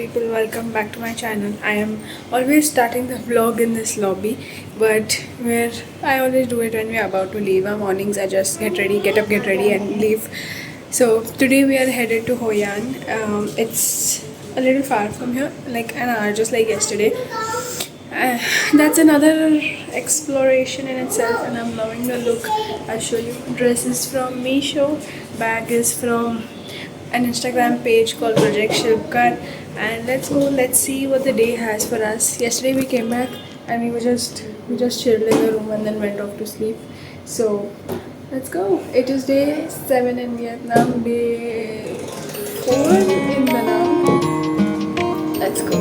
people, welcome back to my channel. I am always starting the vlog in this lobby, but where I always do it when we are about to leave. Our mornings I just get ready, get up, get ready and leave. So today we are headed to Hoi An. It's a little far from here, like an hour, just like yesterday. That's another exploration in itself, and I'm loving the look. I'll show you. Dress is from Meesho, bag is from an Instagram page called Project Shilpkar, and let's go. Let's see what the day has for us. Yesterday we came back and we just chilled in the room and then went off to sleep. So let's go. It is day 7 in Vietnam, day 4 in Da Nang. Let's go.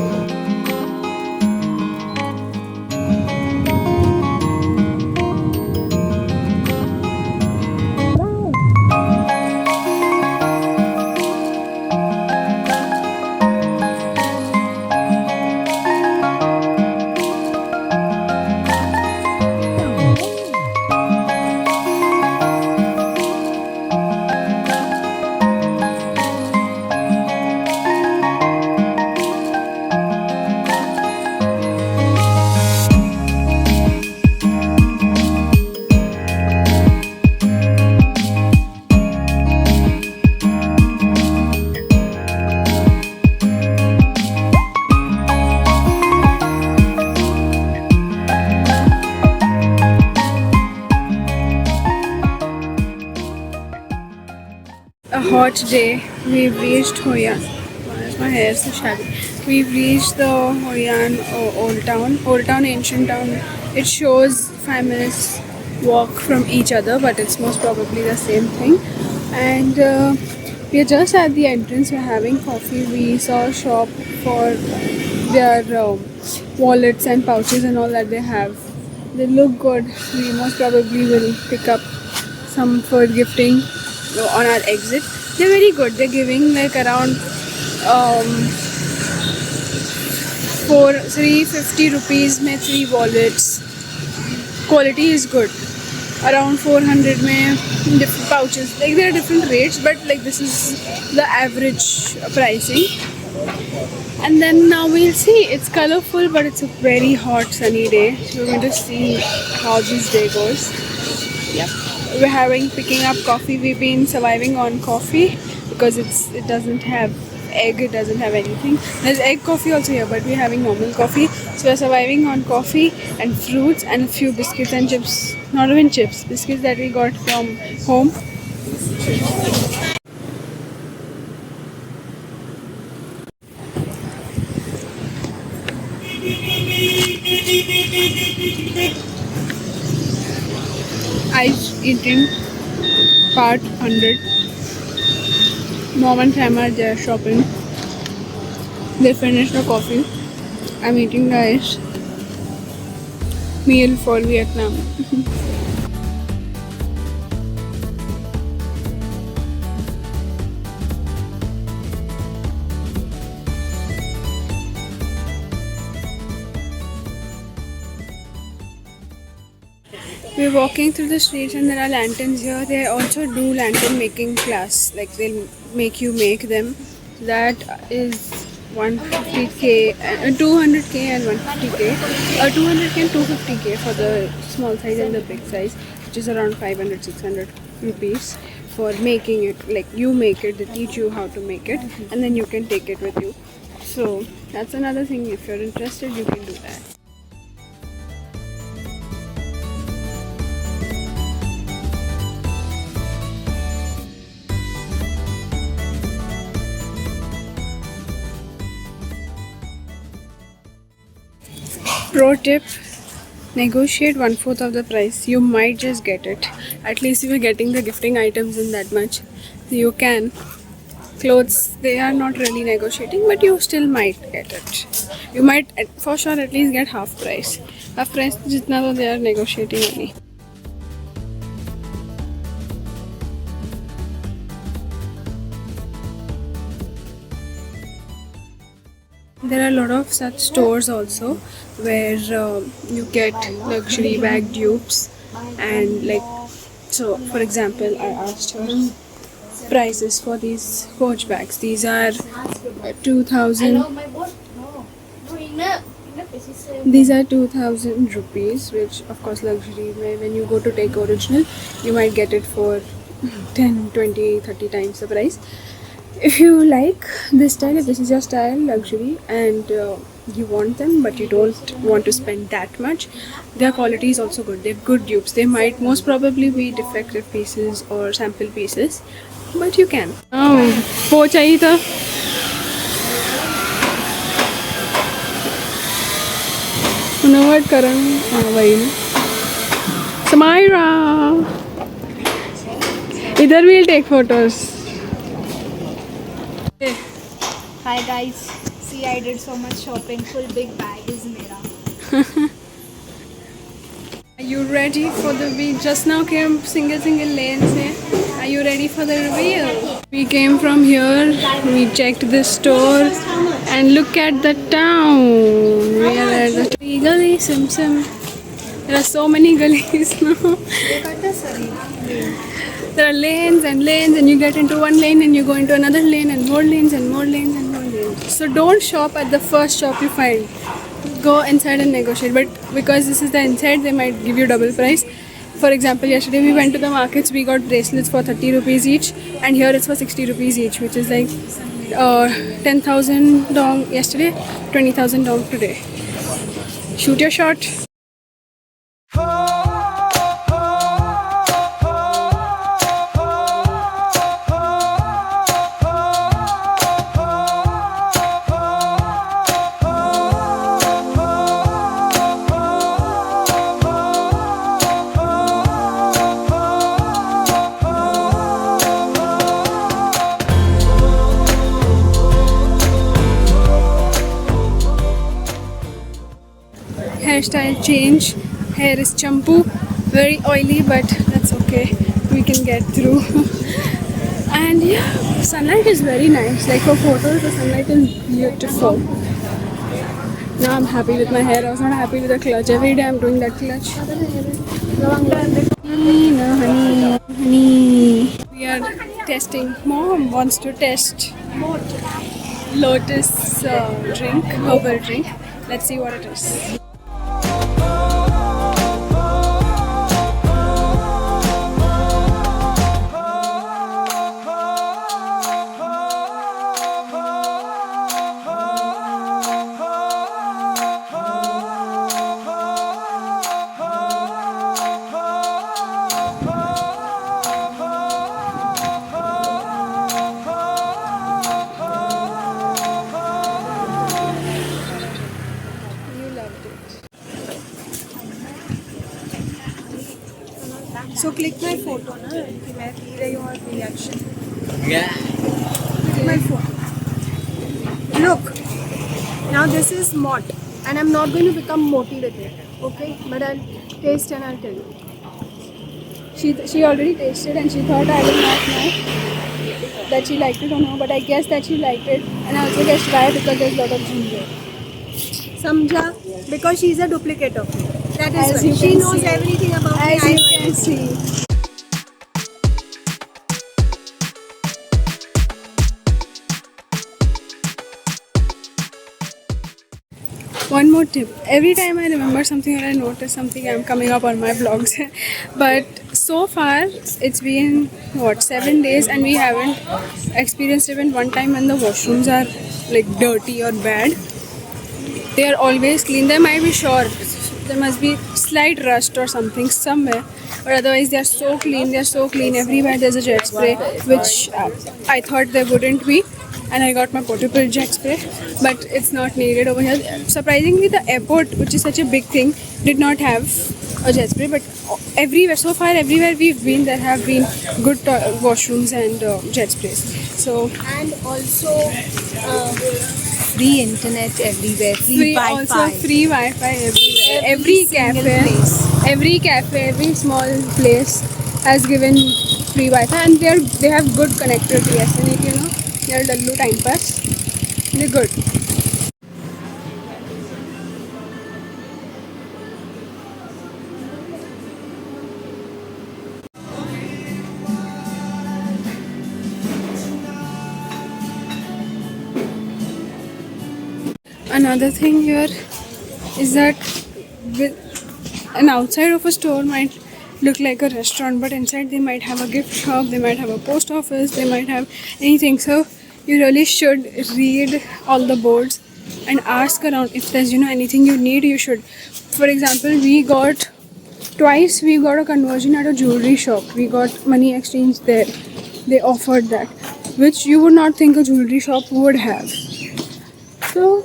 A hot day. We've reached Hoi An. Why is my hair so shabby? We've reached the Hoi An Old Town. Old Town, Ancient Town. It shows 5 minutes walk from each other, but it's most probably the same thing. And we're just at the entrance. We're having coffee. We saw a shop for their wallets and pouches and all that they have. They look good. We most probably will pick up some for gifting on our exit. They're very good. They're giving like around 350 rupees में 3 wallets. Quality is good. Around 400 में different pouches. Like there are different rates, but like this is the average pricing. And then now we'll see. It's colorful, but it's a very hot sunny day. So we're going to see how this day goes. Yep. We're picking up coffee. We've been surviving on coffee because it doesn't have egg, it doesn't have anything. There's egg coffee also here, but we're having normal coffee. So we're surviving on coffee and fruits and a few biscuits and chips. Not even chips, biscuits that we got from home. Ice eating part 100. Mom and Sam are there shopping. They finished the coffee. I'm eating the ice. Meal for Vietnam. We're walking through the streets and there are lanterns here. They also do lantern making class. Like they'll make you make them. That is 150k, 200k and 150k. 200k and 250k for the small size and the big size, which is around 500-600 rupees for making it. Like you make it, they teach you how to make it, and then you can take it with you. So that's another thing. If you're interested, you can do that. Pro tip, negotiate 1/4 of the price. You might just get it. At least you are getting the gifting items in that much. You can. Clothes, they are not really negotiating, but you still might get it. You might for sure at least get half price. Half price jitna to they are negotiating only. There are a lot of such stores also where you get luxury bag dupes, and like, so for example I asked her prices for these coach bags. These are 2000. These are 2000 rupees, which of course luxury. When you go to take original, you might get it for 10, 20, 30 times the price. If you like this style, if this is your style, luxury, and you want them but you don't want to spend that much, their quality is also good. They're good dupes. They might most probably be defective pieces or sample pieces, but you can. Oh, wo chahiye tha. You know what, Karan? Samira, idhar we'll take photos. Hi guys, see I did so much shopping, full big bag is mera. Are you ready for the we just now came single lanes hai. Are you ready for the reveal? We came from here, we checked this store and look at the town. We are at the Gully Sim Sim. There are so many gullies now. There are lanes and lanes, and you get into one lane and you go into another lane and more lanes and more lanes and more lanes. So don't shop at the first shop you find. Go inside and negotiate. But because this is the inside, they might give you double price. For example, yesterday we went to the markets, we got bracelets for 30 rupees each, and here it's for 60 rupees each, which is like 10,000 dong yesterday, 20,000 dong today. Shoot your shot. Hairstyle change. Hair is champu, very oily, but that's okay. We can get through. And yeah, sunlight is very nice. Like for photos, the sunlight is beautiful. Now I'm happy with my hair. I was not happy with the clutch. Every day I'm doing that clutch. Honey. We are testing. Mom wants to test Lotus drink, herbal drink. Let's see what it is. So click my photo, na? कि मैं P रही हूँ और reaction. Yeah. Click my photo. Look. Now this is mott, and I'm not going to become moti with it. Okay, but I'll taste and I'll tell you. She already tasted and she thought I will not know that she liked it or no, but I guess that she liked it, and I also guessed why, because there's a lot of ginger. Samjha? Because she's a duplicate of me. That is why. She knows everything about me. As you can see. One more tip. Every time I remember something or I notice something, I'm coming up on my vlogs. But so far, it's been 7 days, and we haven't experienced even one time when the washrooms are like dirty or bad. They are always clean. There might be there must be slight rust or something somewhere, but otherwise they are so clean. They are so clean. Everywhere there's a jet spray, which I thought there wouldn't be, and I got my portable jet spray, but it's not needed over here. Surprisingly, the airport, which is such a big thing, did not have a jet spray, but everywhere so far, everywhere we've been, there have been good washrooms and jet sprays. So and also free internet everywhere, free Wi-Fi. Also free Wi-Fi everywhere. Every cafe, every small place has given free Wi-Fi, and they have good connectivity. Yes, you know, they are dallu time pass. They're good. Another thing here is that an outside of a store might look like a restaurant, but inside they might have a gift shop, they might have a post office, they might have anything. So you really should read all the boards and ask around if there's anything you need. You should. For example, we got a conversion at a jewelry shop. We got money exchange there. They offered that, which you would not think a jewelry shop would have. So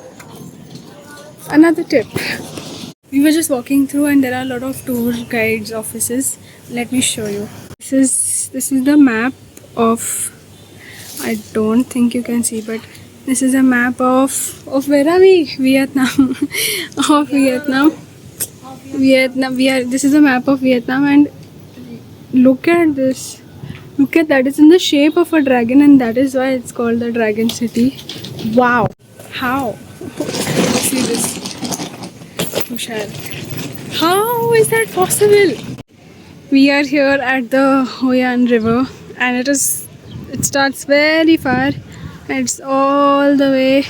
another tip. We were just walking through and there are a lot of tour guides offices. Let me show you. This is the map of, I don't think you can see, but this is a map of where are we? Vietnam. Of Vietnam. This is a map of Vietnam, and look at this. Look at that. It's in the shape of a dragon, and that is why it's called the Dragon City. Wow. How? See this. Tushar. How is that possible? We are here at the Hoi An River, and it starts very far, and it's all the way.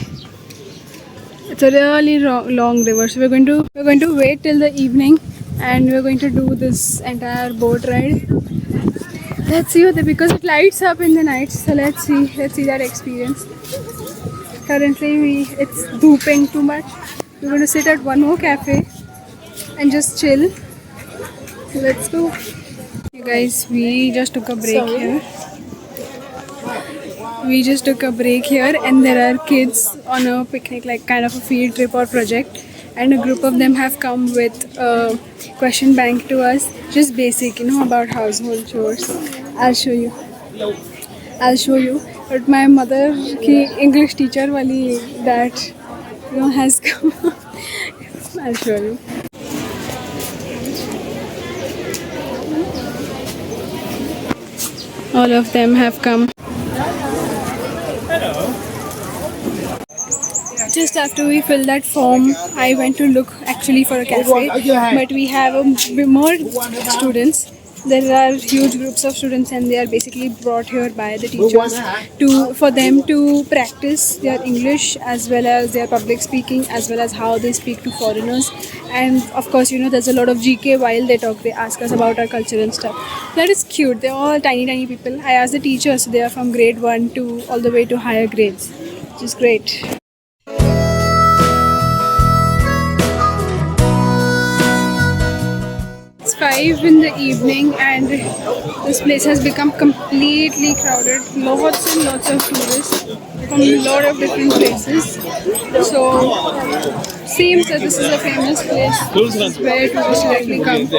It's a really long river. So we're going to wait till the evening, and we're going to do this entire boat ride. Let's see because it lights up in the night. So let's see that experience. Currently it's dooping too much. We're going to sit at one more cafe and just chill. Let's go. You guys, we just took a break here. We just took a break here, and there are kids on a picnic, like kind of a field trip or project, and a group of them have come with a question bank to us, just basic, about household chores. I'll show you. But my mother ki English teacher wali that has come. I'll show you. All of them have come. Just after we filled that form, I went to look actually for a cafe, but we have more students. There are huge groups of students, and they are basically brought here by the teachers for them to practice their English as well as their public speaking, as well as how they speak to foreigners. And of course, there's a lot of GK while they talk. They ask us about our culture and stuff. That is cute. They're all tiny people. I asked the teachers, so they are from grade 1 to all the way to higher grades, which is great. It's 5 in the evening, and this place has become completely crowded. Lots and lots of tourists from a lot of different places. So seems that this is a famous place where tourists directly come.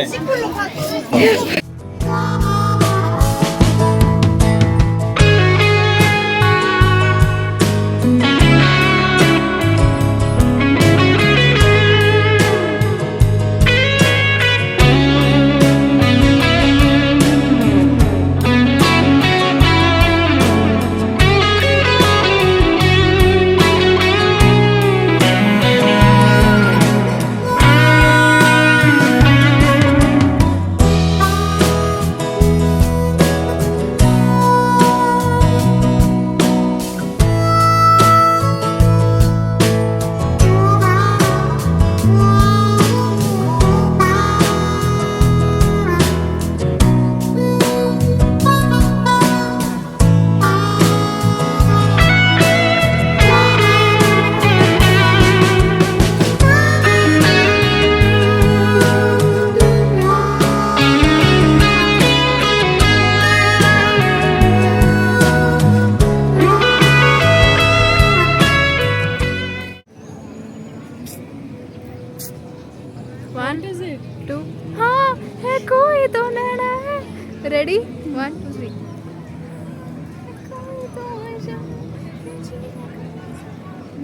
Ready? 1, 2, 3.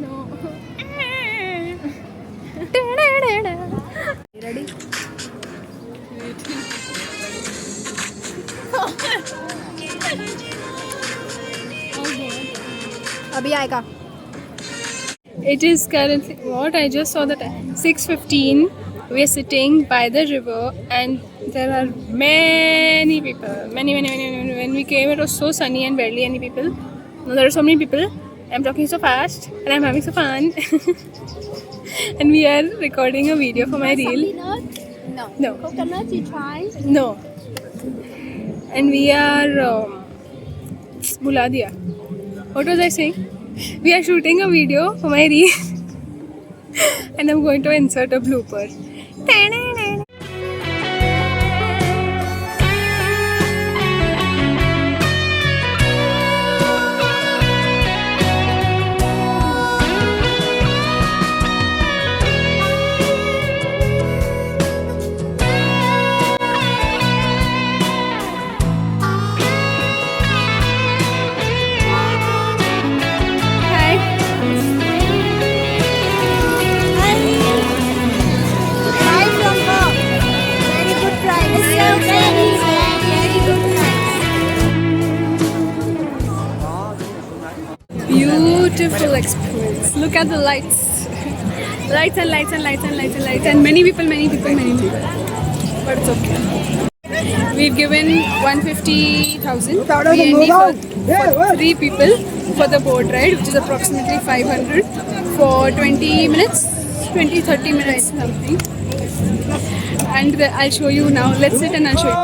No. Ready? अभी आएगा. It is currently what I just saw the time. 6:15. We are sitting by the river, and there are many people. Many. When we came, it was so sunny and barely any people. Now there are so many people, I'm talking so fast and I'm having so fun. And we are recording a video for my reel. No. No. Coconut, you try? No. And we are Bula diya. What was I saying? We are shooting a video for my reel. And I'm going to insert a blooper. Hi. Try from her. Very good price. Very good price. Beautiful experience. Look at the lights. Lights and lights and lights and lights and lights. And many people. But it's okay. We've given 150,000 BND for 3 people for the boat ride, which is approximately 500 for 20 minutes, 20-30 minutes something. And I'll show you now. Let's sit and I'll show you.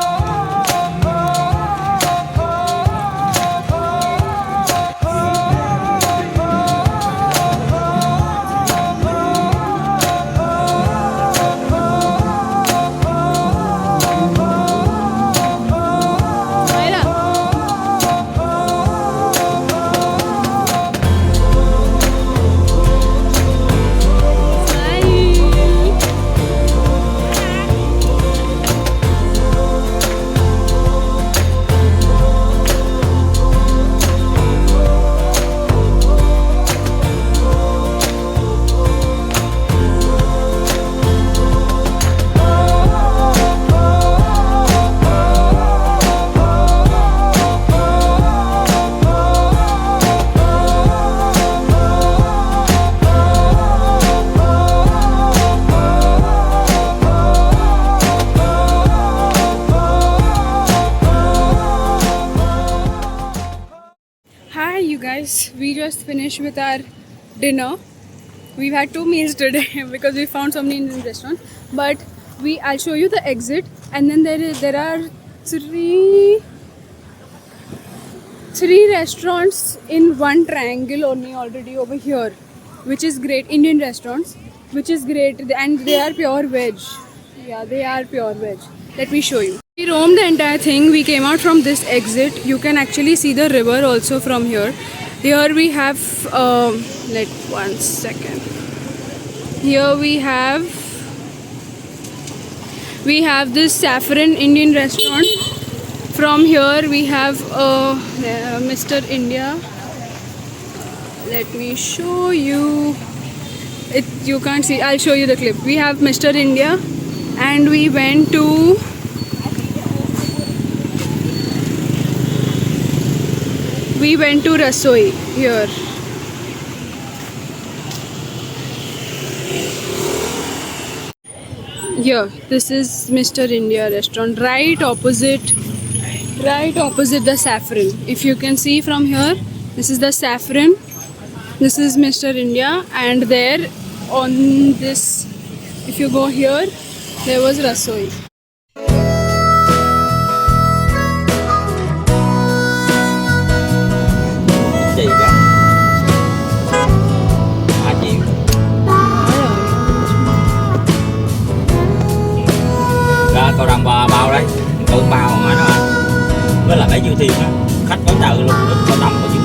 Hi you guys, we just finished with our dinner. We've had 2 meals today because we found so many Indian restaurants. But I'll show you the exit, and then there are three restaurants in one triangle only already over here, which is great. Indian restaurants, which is great, and they are pure veg. Yeah, they are pure veg. Let me show you. We roamed the entire thing. We came out from this exit. You can actually see the river also from here. Here we have, one second. Here we have this Saffron Indian restaurant. From here we have Mr. India. Let me show you. You can't see. I'll show you the clip. We have Mr. India, and we went to Rasoi here. Here, this is Mr. India restaurant, right opposite the Saffron. If you can see from here, this is the Saffron, this is Mr. India, and there on this, if you go here, there was Rasoi. Chị đó 3 triệu ra cầu Đầm Bò bao đây tượng bao mà nó với là cái dư thiên á khách có chờ luôn cầu Đầm ở dưới.